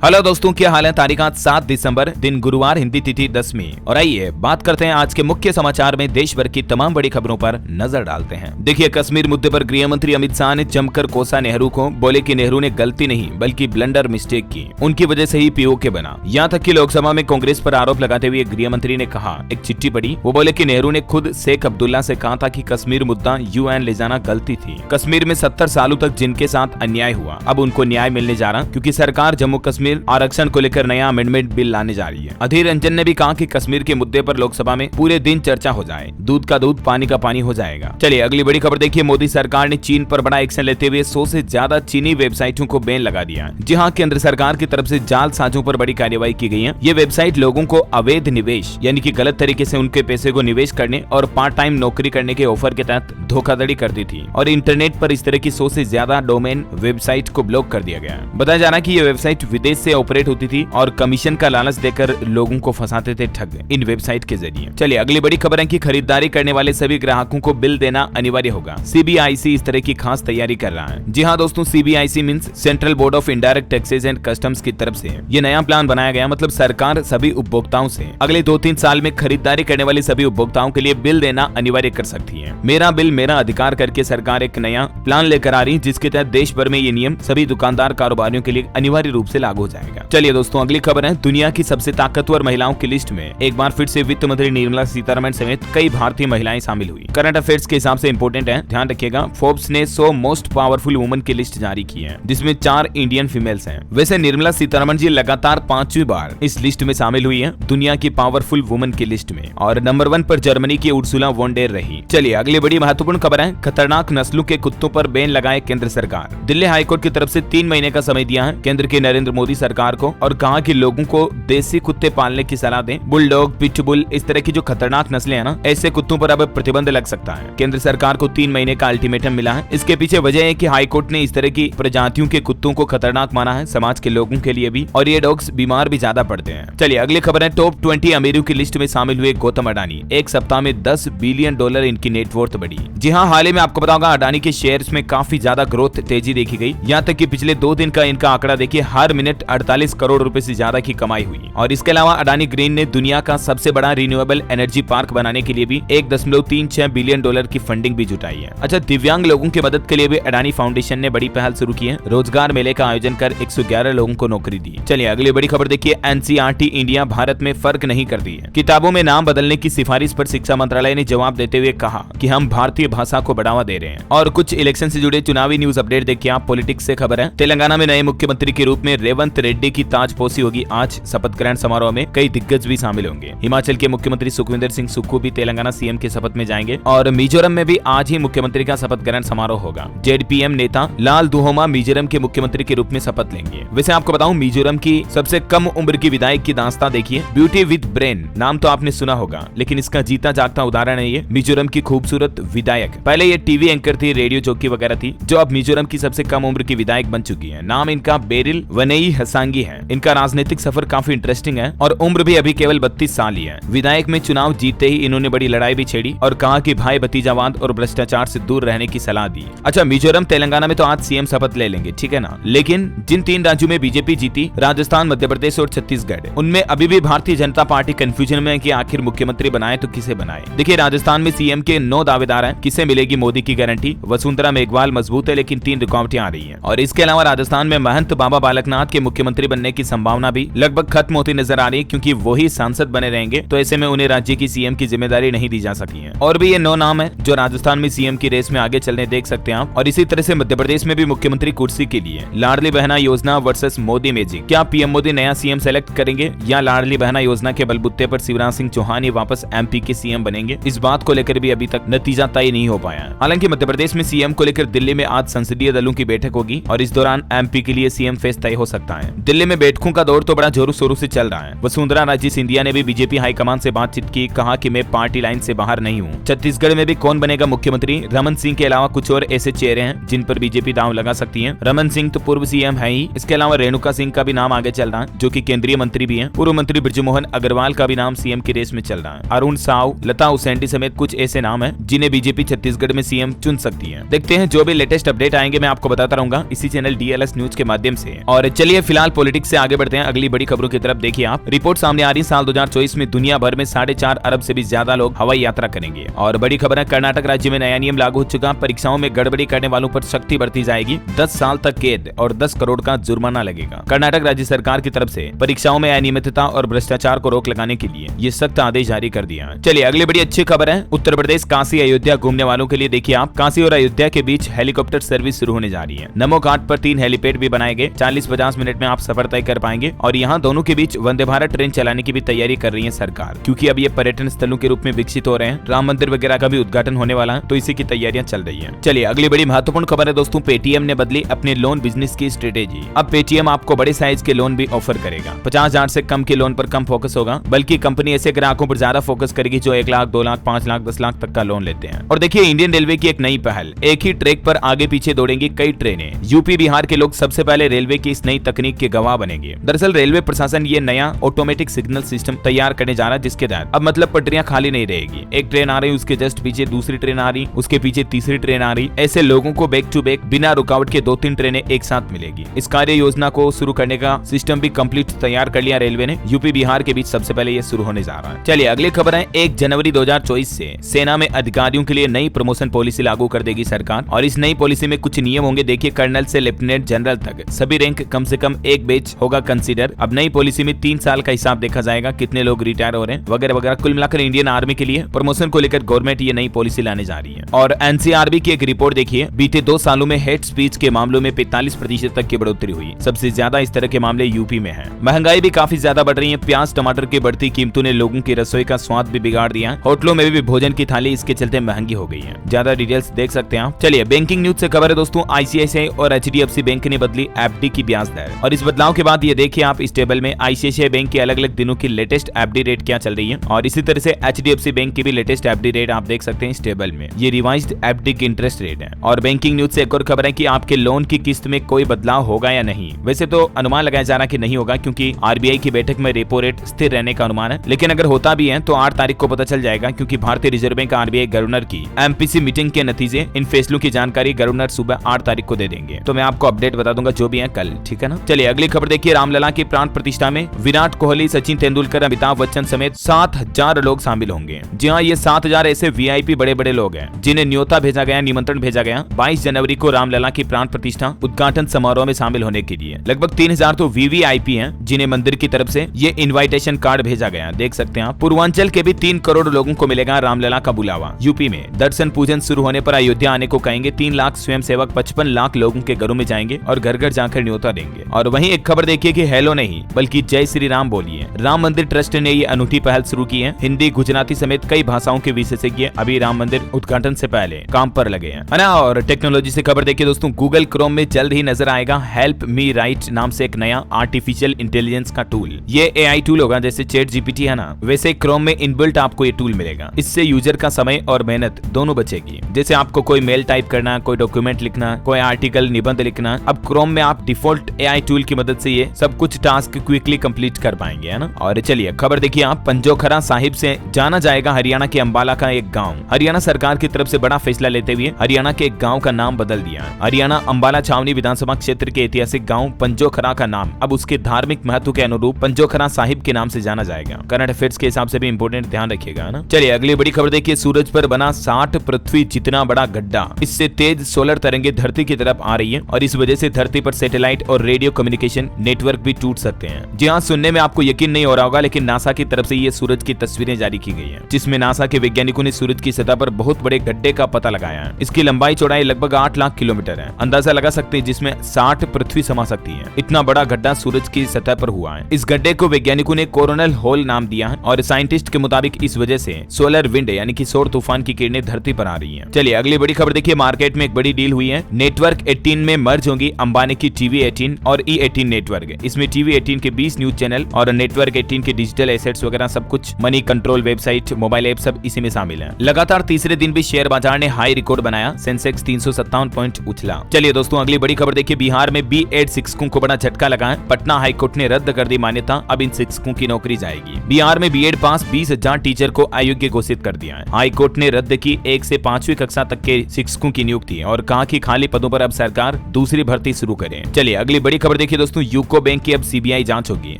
Hello दोस्तों, क्या हाल है। तारीख आज 7 दिसंबर, दिन गुरुवार, हिंदी तिथि 10वीं। और आइए बात करते हैं आज के मुख्य समाचार में देश भर की तमाम बड़ी खबरों पर नजर डालते हैं। देखिए, कश्मीर मुद्दे पर गृह मंत्री अमित शाह ने जमकर कोसा नेहरू को, बोले कि नेहरू ने गलती नहीं बल्कि ब्लंडर मिस्टेक की, उनकी वजह से ही पीओके बना। यहाँ तक कि लोकसभा में कांग्रेस पर आरोप लगाते हुए गृह मंत्री ने कहा, एक चिट्ठी पढ़ी, वो बोले कि नेहरू ने खुद शेख अब्दुल्ला से कहा था कि कश्मीर मुद्दा यूएन ले जाना गलती थी। कश्मीर में 70 सालों तक जिनके साथ अन्याय हुआ, अब उनको न्याय मिलने जा रहा, क्योंकि सरकार जम्मू कश्मीर आरक्षण को लेकर नया अमेंडमेंट बिल लाने जा रही है। अधीर रंजन ने भी कहा कि कश्मीर के मुद्दे पर लोकसभा में पूरे दिन चर्चा हो जाए, दूध का दूध पानी का पानी हो जाएगा। चलिए अगली बड़ी खबर देखिए। मोदी सरकार ने चीन पर बड़ा एक्शन लेते हुए 100 से ज्यादा चीनी वेबसाइटों को बैन लगा दिया। जी हाँ, केंद्र सरकार की तरफ से जालसाजों पर बड़ी कार्रवाई की गई है। ये वेबसाइट लोगों को अवैध निवेश यानी कि गलत तरीके से उनके पैसे को निवेश करने और पार्ट टाइम नौकरी करने के ऑफर के तहत धोखाधड़ी करती थी, और इंटरनेट पर इस तरह की 100 से ज्यादा डोमेन वेबसाइट को ब्लॉक कर दिया गया। बताया जा रहा है कि ये वेबसाइट विदेश से ऑपरेट होती थी और कमीशन का लालच देकर लोगों को फंसाते थे ठग इन वेबसाइट के जरिए। चलिए अगली बड़ी खबर है कि खरीदारी करने वाले सभी ग्राहकों को बिल देना अनिवार्य होगा। सीबीआईसी इस तरह की खास तैयारी कर रहा है। जी हाँ दोस्तों, CBIC means central board of indirect taxes and customs की तरफ से ये नया प्लान बनाया गया। मतलब सरकार सभी उपभोक्ताओं से अगले 2-3 साल में खरीदारी करने वाले सभी उपभोक्ताओं के लिए बिल देना अनिवार्य कर सकती है। मेरा बिल मेरा अधिकार करके सरकार एक नया प्लान लेकर आ रही है, जिसके तहत देश भर में ये नियम सभी दुकानदार कारोबारियों के लिए अनिवार्य रूप से लागू हो जाएगा। चलिए दोस्तों अगली खबर है, दुनिया की सबसे ताकतवर महिलाओं की लिस्ट में एक बार फिर से वित्त मंत्री निर्मला सीतारमण समेत कई भारतीय महिलाएं शामिल हुई। करंट अफेयर्स के हिसाब से इंपॉर्टेंट है, ध्यान रखिएगा। फोर्ब्स ने 100 मोस्ट पावरफुल वुमन की लिस्ट जारी की है, जिसमें 4 इंडियन फीमेल्स हैं। वैसे निर्मला सीतारमण जी लगातार 5वीं बार इस लिस्ट में शामिल हुई है, दुनिया की पावरफुल वुमन की लिस्ट में, और नंबर 1 पर जर्मनी की उर्सुला वॉन डेर रही। चलिए अगली बड़ी महत्वपूर्ण खबर है, खतरनाक नस्लों के कुत्तों पर बैन लगाए केंद्र सरकार। दिल्ली हाईकोर्ट की तरफ से 3 महीने का समय दिया है केंद्र के नरेंद्र मोदी सरकार को, और कहा कि लोगों को देसी कुत्ते पालने की सलाह दें। बुलडॉग, पिटबुल, इस तरह की जो खतरनाक नस्लें हैं ना, ऐसे कुत्तों पर अब प्रतिबंध लग सकता है। केंद्र सरकार को 3 महीने का अल्टीमेटम मिला है। इसके पीछे वजह है कि हाईकोर्ट ने इस तरह की प्रजातियों के कुत्तों को खतरनाक माना है समाज के लोगों के लिए भी, और ये डॉग्स बीमार भी ज्यादा पड़ते हैं। चलिए अगली खबर है, टॉप 20 अमीरों की लिस्ट में शामिल हुए गौतम अडानी। एक सप्ताह में $10 बिलियन इनकी नेटवर्थ बढ़ी। जी हाँ, हाल ही में आपको बताऊंगा अडानी के शेयर्स में काफी ज्यादा ग्रोथ तेजी देखी गई। यहाँ तक कि पिछले 2 दिन का इनका आंकड़ा देखिए, हर मिनट 48 करोड़ रुपए से ज्यादा की कमाई हुई। और इसके अलावा अडानी ग्रीन ने दुनिया का सबसे बड़ा रिन्यूएबल एनर्जी पार्क बनाने के लिए भी $1.36 बिलियन की फंडिंग भी जुटाई है। अच्छा, दिव्यांग लोगों की मदद के लिए भी अडानी फाउंडेशन ने बड़ी पहल शुरू की है। रोजगार मेले का आयोजन कर 111 लोगों को नौकरी दी। चलिए अगली बड़ी खबर देखिए, एनसीईआरटी इंडिया भारत में फर्क नहीं करती है। किताबों में नाम बदलने की सिफारिश पर शिक्षा मंत्रालय ने जवाब देते हुए कहा कि हम भारतीय भाषा को बढ़ावा दे रहे हैं। और कुछ इलेक्शन से जुड़े चुनावी न्यूज अपडेट देखिए आप। पॉलिटिक्स से खबर है, तेलंगाना में नए मुख्यमंत्री के रूप में रेवंत रेड्डी की ताजपोशी होगी। आज शपथ ग्रहण समारोह में कई दिग्गज भी शामिल होंगे। हिमाचल के मुख्यमंत्री सुखविंदर सिंह सुक्खू भी तेलंगाना सीएम के शपथ में जाएंगे, और मिजोरम में भी आज ही मुख्यमंत्री का शपथ ग्रहण समारोह होगा। जेडपीएम नेता लाल दुहोमा मिजोरम के मुख्यमंत्री के रूप में शपथ लेंगे। वैसे आपको बताऊं, मिजोरम की सबसे कम उम्र की विधायक की दास्तां देखिए। ब्यूटी विद ब्रेन नाम तो आपने सुना होगा, लेकिन इसका जीता जागता उदाहरण है ये मिजोरम की खूबसूरत विधायक। पहले ये टीवी एंकर थी, रेडियो जॉकी वगैरह थी, जो अब मिजोरम की सबसे कम उम्र की विधायक बन चुकी है। नाम इनका बेरिल वनेई हसांगी है। इनका राजनीतिक सफर काफी इंटरेस्टिंग है, और उम्र भी अभी केवल 32 साल ही है। विधायक में चुनाव जीतते ही इन्होंने बड़ी लड़ाई भी छेड़ी और कहा कि भाई भतीजावाद और भ्रष्टाचार से दूर रहने की सलाह दी। अच्छा, मिजोरम तेलंगाना में तो आज सीएम शपथ ले लेंगे, ठीक है ना। लेकिन जिन 3 राज्यों में बीजेपी जीती, राजस्थान, मध्य प्रदेश और छत्तीसगढ़, उनमें अभी भी भारतीय जनता पार्टी कंफ्यूजन में है कि आखिर मुख्यमंत्री बनाए तो किसे बनाए। देखिए, राजस्थान में सीएम के 9 दावेदार हैं। किसे मिलेगी मोदी की गारंटी? वसुंधरा मेघवाल मजबूत है, लेकिन 3 रुकावटें आ रही है। और इसके अलावा राजस्थान में महंत बाबा बालकनाथ के मुख्यमंत्री बनने की संभावना भी लगभग खत्म होती नजर आ रही है, क्योंकि वही सांसद बने रहेंगे, तो ऐसे में उन्हें राज्य की सीएम की जिम्मेदारी नहीं दी जा सकी है। और भी ये 9 नाम है जो राजस्थान में सीएम की रेस में आगे चलने देख सकते हैं आप। और इसी तरह से मध्य प्रदेश में भी मुख्यमंत्री कुर्सी के लिए लाडली बहना योजना वर्सेस मोदी मैजिक। क्या पीएम मोदी नया सीएम सेलेक्ट करेंगे, या लाडली बहना योजना के बलबूते पर शिवराज सिंह चौहान ही वापस एमपी के सीएम बनेंगे? इस बात को लेकर भी अभी तक नतीजा तय नहीं हो पाया। हालांकि मध्य प्रदेश में सीएम को लेकर दिल्ली में आज संसदीय दलों की बैठक होगी, और इस दौरान एमपी के लिए सीएम फेस तय हो सकता है। दिल्ली में बैठकों का दौर तो बड़ा जोरों शोरों से चल रहा है। वसुंधरा राजे सिंधिया ने भी बीजेपी हाईकमान से बातचीत की, कहा कि मैं पार्टी लाइन से बाहर नहीं हूं। छत्तीसगढ़ में भी कौन बनेगा मुख्यमंत्री? रमन सिंह के अलावा कुछ और ऐसे चेहरे हैं जिन पर बीजेपी दांव लगा सकती है। रमन सिंह तो पूर्व सीएम है ही, इसके अलावा रेणुका सिंह का भी नाम आगे चल रहा है, जो कि केंद्रीय मंत्री भी हैं। पूर्व मंत्री बृजमोहन अग्रवाल का भी नाम सीएम की रेस में चल रहा है। अरुण साव, लता उसेंडी समेत कुछ ऐसे नाम हैं जिन्हें बीजेपी छत्तीसगढ़ में सीएम चुन सकती है। देखते हैं, जो भी लेटेस्ट अपडेट आएंगे मैं आपको बताता रहूंगा इसी चैनल DLS न्यूज के माध्यम से। और चलिए फिलहाल पॉलिटिक्स से आगे बढ़ते हैं अगली बड़ी खबरों की तरफ। देखिए आप, रिपोर्ट सामने आ रही है, साल 2024 में दुनिया भर में 4.5 अरब से भी ज्यादा लोग हवाई यात्रा करेंगे। और बड़ी खबर है, कर्नाटक राज्य में नया नियम लागू हो चुका, परीक्षाओं में गड़बड़ी करने वालों पर सख्ती बढ़ती जाएगी, 10 साल तक कैद और 10 करोड़ का जुर्माना लगेगा। कर्नाटक राज्य सरकार की तरफ से परीक्षाओं में अनियमितता और भ्रष्टाचार को रोक लगाने के लिए ये सख्त आदेश जारी कर दिया है। चलिए अगली बड़ी अच्छी खबर है, उत्तर प्रदेश काशी अयोध्या घूमने वालों के लिए देखिए आप, काशी और अयोध्या के बीच हेलीकॉप्टर सर्विस शुरू होने जा रही है। नमो घाट पर 3 हेलीपैड भी बनाए गए, 40-50 मिनट में आप सफर तय कर पाएंगे। और यहाँ दोनों के बीच वंदे भारत ट्रेन चलाने की भी तैयारी कर रही है सरकार, क्योंकि अब ये पर्यटन स्थलों के रूप में विकसित हो रहे हैं। राम मंदिर वगैरह का भी उद्घाटन होने वाला है, तो इसी की तैयारियां चल रही हैं। चलिए अगली बड़ी महत्वपूर्ण खबर है दोस्तों, पेटीएम ने बदली अपने लोन बिजनेस की स्ट्रेटेजी। अब पेटीएम आपको बड़े साइज के लोन भी ऑफर करेगा। 50,000 से कम के लोन पर कम फोकस होगा, बल्कि कंपनी ऐसे ग्राहकों पर ज्यादा फोकस करेगी जो 1 लाख, 2 लाख, 5 लाख, 10 लाख तक का लोन लेते हैं। और देखिए इंडियन रेलवे की एक नई पहल, एक ही ट्रैक पर आगे पीछे दौड़ेंगी कई ट्रेनें। यूपी बिहार के लोग सबसे पहले रेलवे की इस नई तकनीक के गवाह बनेंगे। दरअसल रेलवे प्रशासन ये नया ऑटोमेटिक सिग्नल सिस्टम तैयार करने जा रहा है, जिसके तहत अब मतलब पटरियां खाली नहीं रहेगी। एक ट्रेन आ रही, उसके जस्ट पीछे दूसरी ट्रेन आ रही, उसके पीछे तीसरी ट्रेन आ रही, ऐसे लोगों को बैक टू बैक बिना रुकावट के 2-3 ट्रेनें एक साथ मिलेगी। इस कार्य योजना को शुरू करने का सिस्टम भी कंप्लीट तैयार कर लिया रेलवे ने। यूपी बिहार के बीच सबसे पहले ये शुरू होने जा रहा है। चलिए अगली खबर है, 1 जनवरी 2024 से सेना में अधिकारियों के लिए नई प्रमोशन पॉलिसी लागू कर देगी सरकार। और इस नई पॉलिसी में कुछ नियम होंगे। देखिए कर्नल से लेफ्टिनेंट जनरल तक सभी रैंक कम से कम एक बैच होगा कंसीडर। अब नई पॉलिसी में 3 साल का हिसाब देखा जाएगा, कितने लोग रिटायर हो रहे हैं वगैरह वगैरह। कुल मिलाकर इंडियन आर्मी के लिए प्रमोशन को लेकर गवर्नमेंट ये नई पॉलिसी लाने जा रही है। और एनसीआरबी की एक रिपोर्ट देखिए, बीते 2 सालों में हेट स्पीच के मामलों में 45% तक की बढ़ोतरी हुई। सबसे ज्यादा इस तरह के मामले यूपी में हैं। महंगाई भी काफी ज्यादा बढ़ रही है। प्याज टमाटर की बढ़ती कीमतों ने लोगों की रसोई का स्वाद भी बिगाड़ दिया है। होटलों में भी भोजन की थाली इसके चलते महंगी हो गई है। ज्यादा डिटेल्स देख सकते हैं आप। चलिए बैंकिंग न्यूज से खबर है दोस्तों, आईसीआईसीआई और एचडीएफसी बैंक ने बदली एफडी की ब्याज दर। और इस बदलाव के बाद ये देखिए आप, इस टेबल में आईसीआईसीआई बैंक के अलग अलग दिनों की लेटेस्ट एफडी रेट क्या चल रही है, और इसी तरह से एचडीएफसी बैंक की भी लेटेस्ट एफडी रेट आप देख सकते हैं इस टेबल में। ये रिवाइज्ड एफडी की इंटरेस्ट रेट है। और बैंकिंग न्यूज से एक और खबर है कि आपके लोन की किस्त में कोई बदलाव होगा या नहीं। वैसे तो अनुमान लगाया जा रहा है कि नहीं होगा, क्योंकि आरबीआई की बैठक में रेपो रेट स्थिर रहने का अनुमान है। लेकिन अगर होता भी है तो 8 तारीख को पता चल जाएगा, क्योंकि भारतीय रिजर्व बैंक आरबीआई गवर्नर की एमपीसी मीटिंग के नतीजे, इन फैसलों की जानकारी गवर्नर सुबह 8 तारीख को दे देंगे। तो मैं आपको अपडेट बता दूंगा जो भी है कल, ठीक है ना। चलिए अगली खबर देखिए, रामलला की प्राण प्रतिष्ठा में विराट कोहली, सचिन तेंदुलकर, अमिताभ बच्चन समेत 7000 लोग शामिल होंगे। जी हाँ, ये 7000 ऐसे वीआईपी बड़े बड़े लोग हैं जिन्हें न्योता भेजा गया, निमंत्रण भेजा गया 22 जनवरी को रामलला की प्राण प्रतिष्ठा उद्घाटन समारोह में शामिल होने के लिए। लगभग 3000 तो वीवीआईपी हैं जिन्हें मंदिर की तरफ से ये इनविटेशन कार्ड भेजा गया, देख सकते हैं आप। पूर्वांचल के भी 3 करोड़ लोगों को मिलेगा रामलला का बुलावा। यूपी में दर्शन पूजन शुरू होने पर अयोध्या आने को कहेंगे 3 लाख स्वयंसेवक 55 लाख लोगों के घरों में जाएंगे और घर घर जाकर न्योता देंगे। और वहीं एक खबर देखिए कि हेलो नहीं बल्कि जय श्री राम बोलिए। राम मंदिर ट्रस्ट ने ये अनूठी पहल शुरू की है। हिंदी, गुजराती समेत कई भाषाओं के विशेषज्ञ अभी राम मंदिर उद्घाटन से पहले काम पर लगे हैं, है ना। और टेक्नोलॉजी से खबर देखिए दोस्तों, गूगल क्रोम में जल्द ही नजर आएगा हेल्प मी राइट नाम से एक नया आर्टिफिशियल इंटेलिजेंस का टूल। ये एआई टूल होगा, जैसे चैट जीपीटी है ना, वैसे क्रोम में इनबिल्ट आपको ये टूल मिलेगा। इससे यूजर का समय और मेहनत दोनों बचेगी। जैसे आपको कोई मेल टाइप करना, कोई डॉक्यूमेंट लिखना, कोई आर्टिकल निबंध लिखना, अब क्रोम में आप डिफॉल्ट एआई टूल की मदद से ये सब कुछ टास्क क्विकली कंप्लीट कर पाएंगे, है ना। और चलिए खबर देखिए आप, पंजोखरा साहिब से जाना जाएगा हरियाणा के अंबाला का एक गाँव। हरियाणा सरकार की तरफ से बड़ा फैसला लेते हुए हरियाणा के एक गाँव का नाम बदल दिया। हरियाणा अंबाला छावनी विधानसभा क्षेत्र के ऐतिहासिक गाँव पंजोखरा का नाम अब उसके धार्मिक महत्व के अनुरूप पंजोखरा साहिब के नाम से जाना जाएगा। करंट अफेयर्स के हिसाब से भी इंपोर्टेंट ध्यान रखिएगा, ना। चलिए अगली बड़ी खबर देखिए, सूरज पर बना 60 पृथ्वी जितना बड़ा गड्ढा। इससे तेज सोलर तरंगे धरती की तरफ आ रही है और इस वजह से धरती पर सैटेलाइट और रेडियो कम्युनिकेशन नेटवर्क भी टूट सकते हैं। जी हाँ, सुनने में आपको यकीन नहीं हो रहा होगा, लेकिन नासा की तरफ से ये सूरज की तस्वीरें जारी की गई है, जिसमें नासा के वैज्ञानिकों ने सूरज की सतह पर बहुत बड़े गड्ढे का पता लगाया है। इसकी लंबाई चौड़ाई लगभग 8 लाख किलोमीटर है। अंदाजा लगा सकते हैं जिसमें 60 पृथ्वी समा सकती है। इतना बड़ा गड्ढा सूरज की सतह पर हुआ है। इस गड्ढे को वैज्ञानिकों ने कोरोनल होल नाम दिया है और साइंटिस्ट के मुताबिक इस वजह से सोलर विंड यानी कि सौर तूफान की किरणें धरती पर आ रही हैं। चलिए अगली बड़ी खबर देखिए, मार्केट में एक बड़ी डील हुई है। नेटवर्क 18 में मर्ज होंगी अंबानी की टीवी 18 और E18 नेटवर्क। इसमें टीवी 18 के 20 न्यूज चैनल और नेटवर्क 18 के डिजिटल एसेट्स वगैरह सब कुछ, money control website, mobile app सब इसी में शामिल है। लगातार तीसरे दिन भी शेयर बाजार ने हाई रिकॉर्ड बनाया, सेंसेक्स 357 पॉइंट उछला। चलिए दोस्तों अगली बड़ी खबर देखिए, बिहार में B.Ed शिक्षकों को बड़ा झटका लगा है। पटना हाईकोर्ट ने रद्द कर दी मान्यता, अब इन शिक्षकों की नौकरी जाएगी। बिहार में B.Ed पास 20,000 टीचर को अयोग्य घोषित कर दिया है। हाईकोर्ट ने रद्द की 1 से 5वीं कक्षा तक के शिक्षकों की नियुक्ति और कहा कि खाली पदों पर अब सरकार दूसरी भर्ती शुरू करे। चलिए अगली बड़ी खबर देखिए दोस्तों, यूको बैंक की अब सीबीआई जांच होगी।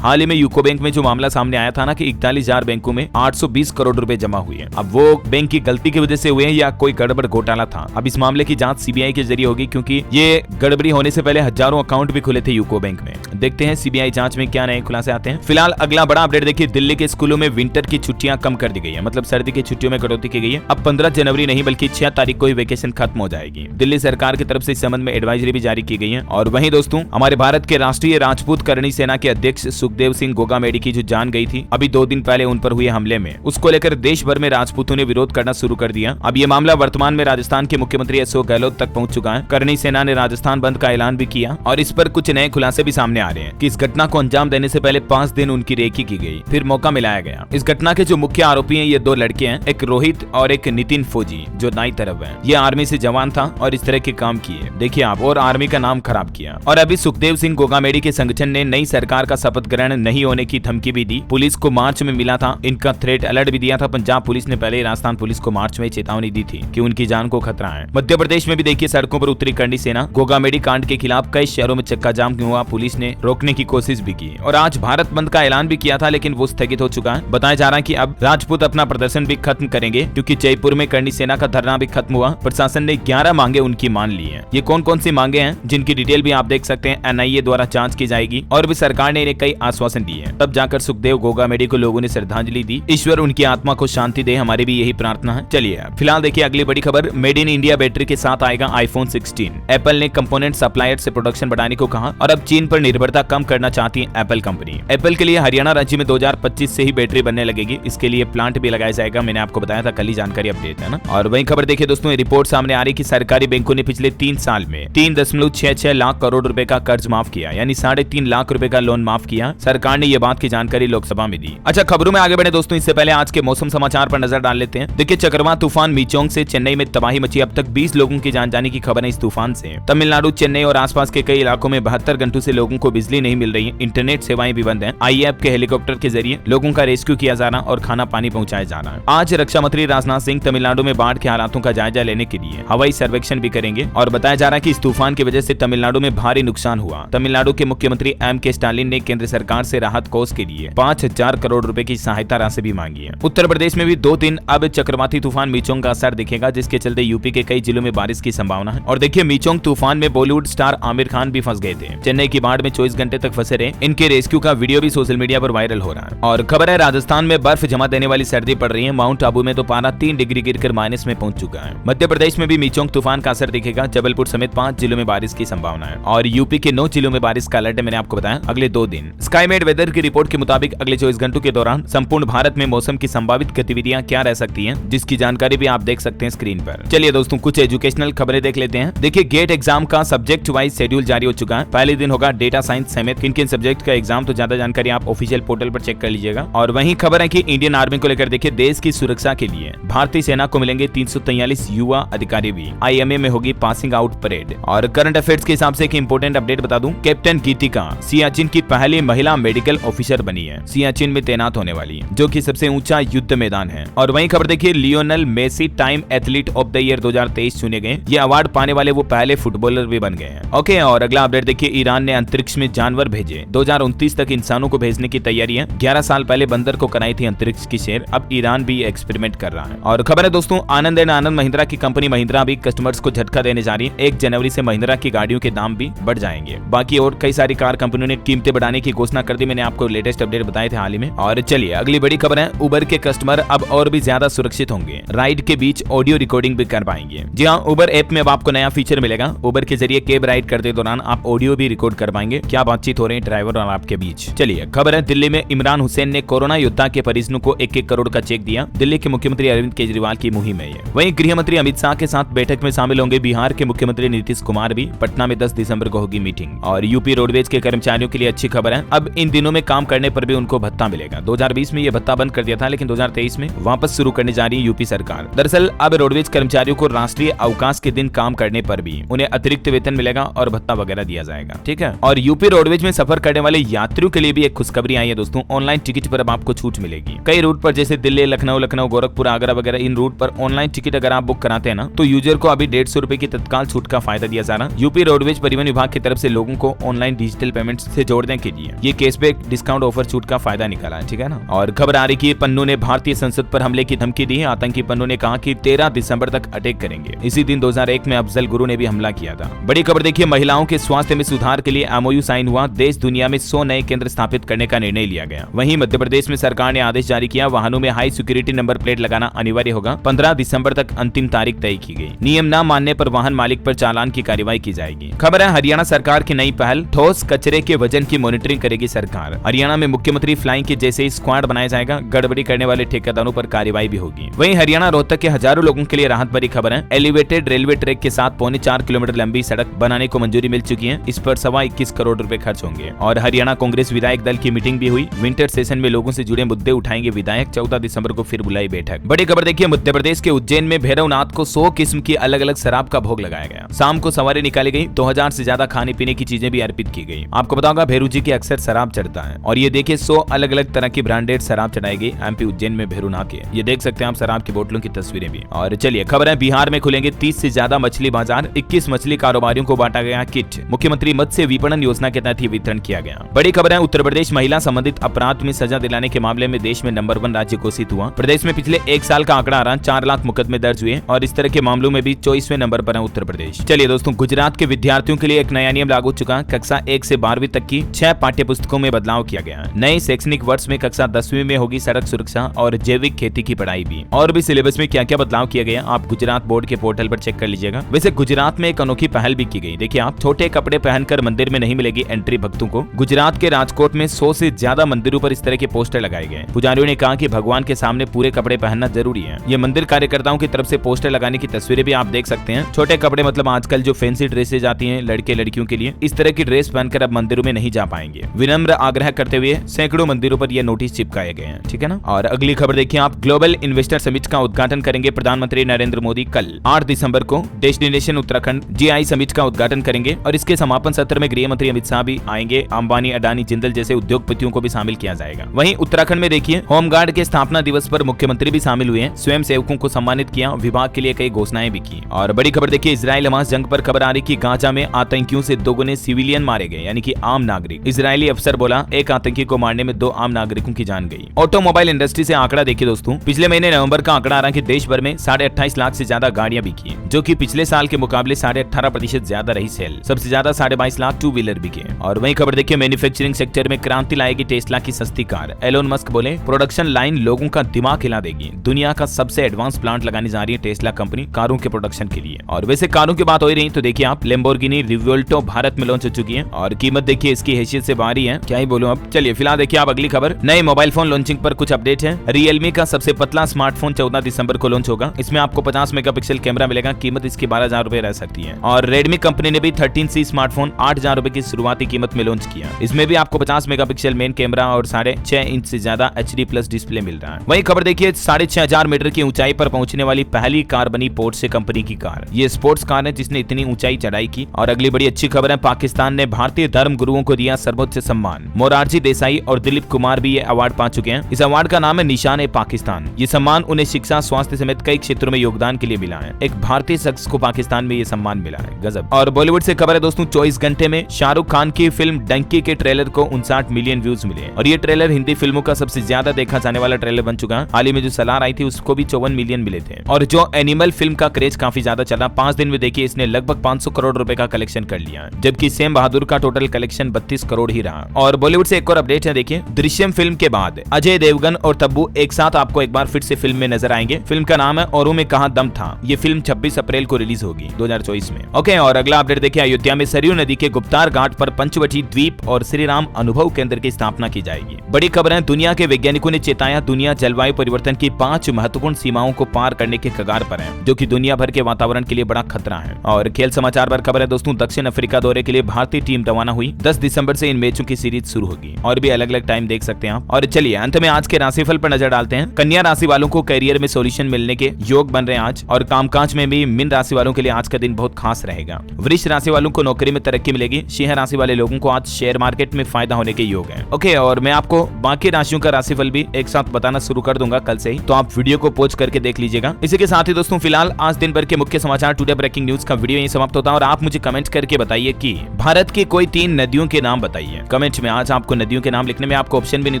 हाल ही में यूको बैंक में जो मामला सामने आया था ना कि 41,000 बैंकों में 820 करोड़ रुपए जमा हुए। अब वो बैंक की गलती की वजह से हुए हैं या कोई गड़बड़ घोटाला था, अब इस मामले की जांच सीबीआई के जरिए होगी, क्योंकि ये गड़बड़ी होने से पहले हजारों अकाउंट भी खुले थे यूको बैंक में। देखते हैं सीबीआई जांच में क्या नए खुलासे आते हैं। फिलहाल अगला बड़ा अपडेट देखिए, दिल्ली के स्कूलों में विंटर की छुट्टियां कम कर दी गई है, मतलब सर्दी की छुट्टियों में कटौती की गई है। अब 15 जनवरी नहीं बल्कि 6 तारीख को ही वेकेशन खत्म हो जाएगी। दिल्ली सरकार की तरफ से इस संबंध में एडवाइजरी भी जारी की गई है। और वहीं दोस्तों, हमारे भारत के राष्ट्रीय राजपूत करणी सेना के अध्यक्ष सुखदेव सिंह गोगामेडी की जो जान गई थी अभी 2 दिन पहले उन पर हुए हमले में, उसको लेकर देश भर में राजपूतों ने विरोध करना शुरू कर दिया। अब ये मामला वर्तमान में राजस्थान के मुख्यमंत्री अशोक गहलोत तक पहुंच चुका है। करणी सेना ने राजस्थान बंद का ऐलान भी किया और इस पर कुछ नए खुलासे भी सामने आ रहे हैं कि इस घटना को अंजाम देने से पहले 5 दिन उनकी रेकी की गई, फिर मौका मिलाया गया। इस घटना के जो मुख्य आरोपी हैं ये 2 लड़के हैं, एक रोहित और एक नितिन फौजी, जो दाई तरफ है। ये आर्मी से जवान था और इस तरह के काम किए, देखिए आप, और आर्मी का नाम खराब किया। और अभी सुखदेव सिंह गोगामेडी के संगठन ने नई सरकार का शपथ ग्रहण नहीं होने की धमकी भी दी। पुलिस को मार्च में मिला था, इनका थ्रेट अलर्ट भी दिया था। पंजाब पुलिस ने पहले राजस्थान पुलिस को मार्च में चेतावनी दी थी कि उनकी जान को खतरा है। मध्य प्रदेश में भी देखिए सड़कों पर उतरी करणी सेना। गोगामेडी कांड के खिलाफ कई शहरों में चक्का जाम हुआ, पुलिस ने रोकने की कोशिश भी की और आज भारत बंद का ऐलान भी किया था, लेकिन वो स्थगित हो चुका है। बताया जा रहा है कि अब राजपूत अपना प्रदर्शन भी खत्म करेंगे, क्योंकि जयपुर में करणी सेना का धरना भी खत्म हुआ। प्रशासन ने 11 मांगे उनकी मान ली है। ये कौन कौन सी मांगे हैं जिनकी डिटेल भी आप देख सकते हैं, एनआईए द्वारा जांच की जाएगी। और भी सरकार ने इन्हें कई आश्वासन दिए हैं, तब जाकर सुखदेव गोगामेडी को लोगों ने श्रद्धांजलि दी। ईश्वर उनकी आत्मा को शांति दे, हमारी भी यही प्रार्थना है। चलिए फिलहाल देखिए अगली बड़ी खबर, मेड इन इंडिया बैटरी के साथ आएगा आईफोन 16। एप्पल ने कंपोनेंट सप्लायर से प्रोडक्शन बढ़ाने को कहा और अब चीन पर निर्भरता कम करना चाहती है एप्पल कंपनी। एप्पल के लिए हरियाणा राज्य में 2025 से ही बैटरी बनने लगेगी, इसके लिए प्लांट भी लगाया जाएगा। मैंने आपको बताया था, कल ही जानकारी अपडेट है ना। और वही खबर देखिए दोस्तों, रिपोर्ट सामने आ रही कि सरकारी बैंकों ने पिछले 3 साल में 3.66 लाख करोड़ रुपए का कर्ज माफ किया, यानी 3.5 लाख रुपए का लोन माफ किया। सरकार ने यह बात की जानकारी लोकसभा में दी। अच्छा, खबरों में आगे बढ़े दोस्तों, इससे पहले आज के मौसम समाचार पर नजर डाल लेते हैं। देखिए, चक्रवात तूफान मीचोंग से चेन्नई में तबाही मची, अब तक 20 लोगों की जान जाने की खबर है इस तूफान से। तमिलनाडु, चेन्नई और आसपास के कई इलाकों में 72 घंटों से लोगों को बिजली नहीं मिल रही है, इंटरनेट सेवाएं भी बंद हैं। आईएएफ के हेलीकॉप्टर के जरिए लोगों का रेस्क्यू किया जा रहा और खाना पानी पहुंचाया जा रहा है। आज रक्षा मंत्री राजनाथ सिंह तमिलनाडु में बाढ़ के हालातों का जायजा लेने के लिए हवाई सर्वेक्षण भी करेंगे और बताया जा रहा है कि इस तूफान की वजह से तमिलनाडु में भारी नुकसान हुआ। तमिलनाडु के मुख्यमंत्री एम.के. स्टालिन ने केंद्र सरकार से राहत कोष के लिए 5,000 करोड़ रुपए की सहायता राशि भी मांगी है। उत्तर प्रदेश में भी 2 दिन अब चक्रवाती तूफान मीचोंग का असर दिखेगा, जिसके चलते यूपी के कई जिलों में बारिश की संभावना है। और देखिए, मीचोंग तूफान में बॉलीवुड स्टार आमिर खान भी फंस गए थे। चेन्नई की बाढ़ में 24 घंटे तक फंसे रहे। इनके रेस्क्यू का वीडियो भी सोशल मीडिया पर वायरल हो रहा है। और खबर है, राजस्थान में बर्फ जमा देने वाली सर्दी पड़ रही है। माउंट आबू में तो पारा 3 डिग्री गिरकर माइनस में पहुंच चुका है। मध्य प्रदेश में भी मीचोंग तूफान का असर दिखेगा। जबलपुर समेत 5 जिलों में बारिश की संभावना है और यूपी के 9 जिलों में बारिश का अलर्ट है, मैंने आपको बताया अगले 2 दिन। स्काईमेड वेदर की रिपोर्ट के मुताबिक अगले 24 घंटों के दौरान संपूर्ण भारत में मौसम की संभावित गतिविधियां क्या रह सकती हैं, जिसकी जानकारी भी आप देख सकते हैं स्क्रीन पर। चलिए दोस्तों, कुछ एजुकेशनल खबरें देख लेते हैं। देखिए, गेट एग्जाम का सब्जेक्ट वाइज शेड्यूल जारी हो चुका है। पहले दिन होगा डेटा साइंस समेत किन-किन सब्जेक्ट का एग्जाम, तो ज्यादा जानकारी आप ऑफिशियल पोर्टल पर चेक कर लीजिएगा। और वहीं खबर है कि इंडियन आर्मी को लेकर देखिए, देश की सुरक्षा के लिए भारतीय सेना को मिलेंगे 343 युवा अधिकारी भी। आईएमए में होगी पासिंग आउट परेड। और करंट अफेयर्स के हिसाब से एक इंपोर्टेंट अपडेट बता दूं, कैप्टन गीतिका सियाचिन की पहली महिला मेडिकल ऑफिसर बनी है। सियाचिन में तैनात होने वाली है, जो कि सबसे ऊंचा युद्ध मैदान है। और वहीं खबर देखिए, Lionel Messi time athlete of the year 2023 चुने गए। ये अवार्ड पाने वाले वो पहले फुटबॉलर भी बन गए हैं। ओके, और अगला अपडेट देखिए, ईरान ने अंतरिक्ष में जानवर भेजे। 2029 तक इंसानों को भेजने की तैयारी है। 11 साल पहले बंदर को कराई थी अंतरिक्ष की सैर, अब ईरान भी एक्सपेरिमेंट कर रहा है। और खबर है दोस्तों, आनंद एंड आनंद महिंद्रा की कंपनी महिंद्रा भी कस्टमर्स को झटका देने जा रही है। 1 जनवरी से महिंद्रा की गाड़ियों के दाम भी बढ़ जाएंगे। बाकी और कई सारी कार कंपनियों ने कीमतें बढ़ाने की घोषणा कर दी, मैंने आपको लेटेस्ट अपडेट बताए थे हाल ही में। और चलिए अगली बड़ी खबर है, उबर के कस्टमर अब और भी ज्यादा सुरक्षित होंगे। राइड के बीच ऑडियो रिकॉर्डिंग भी कर पाएंगे। जी हाँ, उबर ऐप में अब आपको नया फीचर मिलेगा। उबर के जरिए कैब राइड करते दौरान आप ऑडियो भी रिकॉर्ड कर पाएंगे, क्या बातचीत हो रही है ड्राइवर और आपके बीच। चलिए खबर है, दिल्ली में इमरान हुसैन ने कोरोना योद्धा के परिजनों को 1-1 करोड़ का चेक दिया। दिल्ली के मुख्यमंत्री अरविंद केजरीवाल की मुहिम है ये। वहीं गृह मंत्री अमित शाह के साथ बैठक में शामिल होंगे बिहार के मुख्यमंत्री नीतीश कुमार भी। पटना में 10 दिसंबर को होगी मीटिंग। और यूपी रोडवेज के कर्मचारियों के लिए अच्छी खबर है, अब इन दिनों में काम करने पर भी उनको भत्ता मिलेगा। 2020 में ये भत्ता बंद कर दिया था, लेकिन 2023 में वापस शुरू करने जा रही है यूपी सरकार। दरअसल अब रोडवेज कर्मचारियों को राष्ट्रीय अवकाश के दिन काम करने पर भी उन्हें अतिरिक्त वेतन मिलेगा और भत्ता वगैरह दिया जाएगा। ठीक है, और यूपी रोडवेज में सफर करने वाले यात्रियों के लिए भी एक खुशखबरी आई है दोस्तों। ऑनलाइन टिकट पर अब आपको छूट मिलेगी। कई रूट पर जैसे दिल्ली, लखनऊ, गोरखपुर, आगरा वगैरह, इन रूट पर ऑनलाइन टिकट अगर आप बुक कराते हैं ना, तो यूजर को अभी 150 रुपए की तत्काल छूट का फायदा दिया जा रहा है। यूपी रोडवेज परिवहन विभाग की तरफ से लोगों को ऑनलाइन डिजिटल पेमेंट से जोड़ने के लिए ये कैशबैक डिस्काउंट ऑफर छूट का फायदा निकाला है, ठीक है ना। और खबर आ रही कि पन्नू ने भारतीय संसद पर हमले की धमकी दी है। आतंकी पन्नू ने कहा कि 13 दिसंबर तक अटैक करेंगे। इसी दिन 2001 में अफजल गुरु ने भी हमला किया था। बड़ी खबर देखिए, महिलाओं के स्वास्थ्य में सुधार के लिए MOU साइन हुआ। देश दुनिया में 100 नए केंद्र स्थापित करने का निर्णय लिया गया। वहीं मध्य प्रदेश में सरकार ने आदेश जारी किया, वाहनों में हाई सिक्योरिटी नंबर प्लेट लगाना अनिवार्य होगा। 15 दिसंबर तक अंतिम तारीख तय की गई। नियम न मानने पर वाहन मालिक पर चालान की कार्रवाई की जाएगी। खबर है हरियाणा सरकार की नई पहल, ठोस कचरे के वजन की मॉनिटरिंग करेगी सरकार। हरियाणा में मुख्यमंत्री फ्लाइंग के जैसे ही स्क्वाड बनाया जाएगा। गड़बड़ी करने वाले ठेकेदारों पर कार्रवाई भी होगी। वहीं हरियाणा रोहतक के हजारों लोगों के लिए राहत भरी खबर है। एलिवेटेड रेलवे ट्रैक के साथ 4.25 किलोमीटर लंबी सड़क बनाने को मंजूरी मिल चुकी है। इस पर 21.25 करोड़ रुपए खर्च होंगे। और हरियाणा कांग्रेस विधायक दल की मीटिंग भी हुई। विंटर सेशन में लोगों से जुड़े मुद्दे उठाएंगे विधायक। 14 दिसंबर को फिर बुलाई बैठक। बड़ी खबर देखिए, मध्य प्रदेश के उज्जैन में भैरवनाथ को 100 किस्म की अलग अलग शराब का भोग लगाया गया। शाम को सवारी निकाली गई। 2000 से ज्यादा खाने पीने की चीजें भी अर्पित की गई। आपको बताऊंगा भैरू जी की अक्सर शराब चढ़ता है। और ये देखिए 100 अलग अलग तरह की ब्रांडेड शराब चढ़ाई गई MP उज्जैन में भैरूनाथ के। ये देख सकते हैं आप शराब की बोतलों की तस्वीरें भी। और चलिए खबर है, बिहार में खुलेंगे 30 से ज्यादा मछली बाजार। 21 मछली कारोबारियों को बांटा गया किट। मुख्यमंत्री मत्स्य विपणन योजना के तहत वितरण किया गया। बड़ी खबर है, उत्तर प्रदेश महिला संबंधित अपराध में सजा दिलाने के मामले में देश में नंबर 1 राज्य घोषित हुआ। प्रदेश में पिछले एक साल का आंकड़ा आ रहा, 4 लाख मुकदमे दर्ज हुए और इस तरह के मामलों में भी 24वें नंबर पर है उत्तर प्रदेश। चलिए दोस्तों, गुजरात के विद्यार्थियों के लिए एक नया नियम लागू चुका। कक्षा 1 से 12वीं तक की 6 पाठ्य पुस्तकों में बदलाव किया गया। नए शैक्षणिक वर्ष में कक्षा 10वीं में होगी सड़क सुरक्षा और जैविक खेती की पढ़ाई भी। और भी सिलेबस में क्या क्या बदलाव किया गया आप गुजरात बोर्ड के पोर्टल पर चेक कर लीजिएगा। वैसे गुजरात में एक अनोखी पहल भी की गई। देखिए आप, छोटे कपड़े पहनकर मंदिर में नहीं मिलेगी एंट्री भक्तों को। गुजरात के राजकोट में 100 से ज्यादा मंदिरों पर इस तरह के पोस्टर लगाए गए। पुजारियों ने कहा कि भगवान के सामने पूरे कपड़े पहनना जरूरी है। ये मंदिर कार्यकर्ताओं की तरफ से पोस्टर लगाने की तस्वीरें भी आप देख सकते हैं। छोटे कपड़े मतलब आजकल जो फैंसी ड्रेसेज आती हैं लड़के लड़कियों के लिए, इस तरह की ड्रेस पहनकर अब मंदिरों में नहीं जा पाएंगे। विनम्र आग्रह करते हुए सैकड़ों मंदिरों पर यह नोटिस चिपकाए गए हैं, ठीक है ना। और अगली खबर देखिए आप, ग्लोबल इन्वेस्टर समिट का उद्घाटन करेंगे प्रधानमंत्री नरेंद्र मोदी कल 8 दिसंबर को। डेस्टिनेशन उत्तराखंड GI समिट का उद्घाटन करेंगे और इसके समापन सत्र में गृह मंत्री अमित शाह भी आएंगे। अंबानी, अडानी, जिंदल जैसे उद्योगपतियों को भी शामिल किया जाएगा। वहीं उत्तराखंड में देखिए, होमगार्ड के स्थापना दिवस पर मुख्यमंत्री भी शामिल हुए हैं। स्वयं सेवकों को सम्मानित किया, विभाग के लिए कई घोषणाएं भी की। और बड़ी खबर देखिए, इजराइल हमास जंग पर खबर आ रही कि गाजा में आतंकियों से 2 गुने सिविलियन मारे गए, यानी कि आम नागरिक। इजरायली अफसर बोला, एक आतंकी को मारने में 2 आम नागरिकों की जान गई। ऑटोमोबाइल इंडस्ट्री से आंकड़ा देखिए दोस्तों, पिछले महीने नवंबर का आंकड़ा आ रहा है कि देश भर में 28.5 लाख से ज्यादा गाड़ियां बिकी, जो कि पिछले साल के मुकाबले 18.5% ज्यादा रही सेल। सबसे ज्यादा 22.5 लाख 2 व्हीलर बिके। और वही खबर देखिए, मैन्युफैक्चरिंग सेक्टर में क्रांति लाएगी टेस्ला की सस्ती कार। एलोन मस्क बोले, प्रोडक्शन लाइन लोगों का दिमाग हिला देगी। दुनिया का सबसे एडवांस प्लांट लगाने जा रही है टेस्ला कंपनी कारों के प्रोडक्शन के लिए। और वैसे कारों की बात हो रही तो देखिए आप, लैम्बोर्गिनी रिवोल्टो भारत में लॉन्च हो चुकी है और कीमत देखिए इसकी हैसियत से बाहर ही है, क्या ही बोलूं अब। चलिए फिलहाल देखिए आप अगली खबर, नए मोबाइल फोन लॉन्चिंग पर कुछ अपडेट है। रियलमी का सबसे पतला स्मार्टफोन 14 दिसंबर को लॉन्च होगा। इसमें आपको 50 मेगापिक्सल कैमरा मिलेगा। कीमत इसकी 12,000 रुपए रह सकती है। और रेडमी कंपनी ने भी 13C स्मार्टफोन 8,000 रुपए की शुरुआती कीमत में लॉन्च किया। इसमें भी आपको 50 मेगापिक्सल मेन कैमरा और 6.5 इंच से ज्यादा HD+ डिस्प्ले मिल रहा है। वही खबर देखिए, 6,500 मीटर की ऊंचाई पर पहुंचने वाली पहली कार बनी पोर्शे कंपनी की कार। ये स्पोर्ट्स कार है जिसने इतनी ऊंचाई चढ़ाई की। और अगली बड़ी अच्छी खबर है, पाकिस्तान ने भारतीय धर्म गुरुओं को दिया सर्वोच्च सम्मान। मोरारजी देसाई और दिलीप कुमार भी ये अवार्ड पा चुके हैं। इस अवार्ड का नाम है निशान-ए-पाकिस्तान। ये सम्मान उन्हें शिक्षा, स्वास्थ्य समेत कई क्षेत्रों में योगदान के लिए मिला है। एक भारतीय शख्स को पाकिस्तान में ये सम्मान मिला है, गजब। और बॉलीवुड से खबर है दोस्तों, 24 घंटे में शाहरुख खान की फिल्म डंकी के ट्रेलर को 59 मिलियन व्यूज मिले। और ये ट्रेलर हिंदी फिल्मों का सबसे ज्यादा देखा जाने वाला ट्रेलर बन चुका है। हाल ही में जो सलार आई थी उसको भी 54 मिलियन मिले थे। और जो एनिमल फिल्म का क्रेज काफी ज्यादा चला, 5 दिन में देखिए इसने लगभग 500 करोड़ रुपए का कलेक्शन कर लिया, जबकि सेम बहादुर का टोटल कलेक्शन 32 करोड़ ही रहा। और बॉलीवुड से एक और अपडेट है, देखिए दृश्यम फिल्म के बाद अजय देवगन और तब्बू एक साथ आपको एक बार फिर से फिल्म में नजर आएंगे। फिल्म का नाम है औरों में कहां दम था। ये फिल्म 26 अप्रैल को रिलीज होगी 2024 में। ओके, और अगला अपडेट देखिए, अयोध्या में सरयू नदी के गुप्तार घाट पर पंचवटी द्वीप और श्री राम अनुभव केंद्र की स्थापना की जाएगी। बड़ी खबर है, दुनिया के वैज्ञानिकों ने चेताया, दुनिया जलवायु परिवर्तन की 5 महत्वपूर्ण सीमाओं को पार करने के कगार पर है, जो कि दुनिया भर के वातावरण के लिए बड़ा खतरा है। और खेल समाचार पर खबर है दोस्तों, दक्षिण अफ्रीका दौरे के लिए भारतीय टीम रवाना हुई। 10 दिसंबर से इन मैचों की सीरीज शुरू होगी और भी अलग अलग टाइम देख सकते हैं आप। और चलिए अंत में आज के राशिफल पर नजर डालते हैं। कन्या राशि वालों को करियर में सॉल्यूशन मिलने के योग बन रहे हैं आज, और कामकाज में भी मीन राशि वालों के लिए आज का दिन बहुत खास रहेगा। वृष राशि वालों को नौकरी में तरक्की मिलेगी। सिंह राशि वाले लोगों को आज शेयर मार्केट में फायदा होने के योग है। ओके, और मैं आपको बाकी राशियों का राशिफल भी एक साथ बताना शुरू कर दूंगा कल से ही, तो आप वीडियो को पॉज करके देख लीजिएगा। इसी के साथ ही दोस्तों फिलहाल आज दिन भर के मुख्य समाचार टुडे ब्रेकिंग न्यूज का वीडियो यहीं समाप्त होता है। और आप मुझे कमेंट करके बताइए कि भारत की कोई 3 नदियों के नाम बताइए। कमेंट में आज आपको नदियों के नाम लिखने में आपको ऑप्शन भी नहीं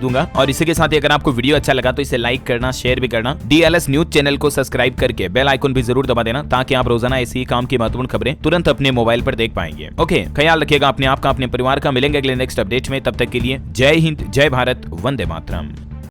दूंगा। और इसी के साथ ही अगर आपको वीडियो अच्छा लगा तो इसे लाइक करना, शेयर भी करना, DLS न्यूज चैनल को सब्सक्राइब करके बेल आइकन भी जरूर दबा देना, ताकि आप रोजाना ऐसी काम की महत्वपूर्ण खबरें तुरंत अपने मोबाइल पर देख पाएंगे। ओके, ख्याल रखिएगा अपने आप का, अपने परिवार का। मिलेंगे अगले नेक्स्ट अपडेट में, तब तक के लिए जय हिंद, जय भारत, वंदे मातरम।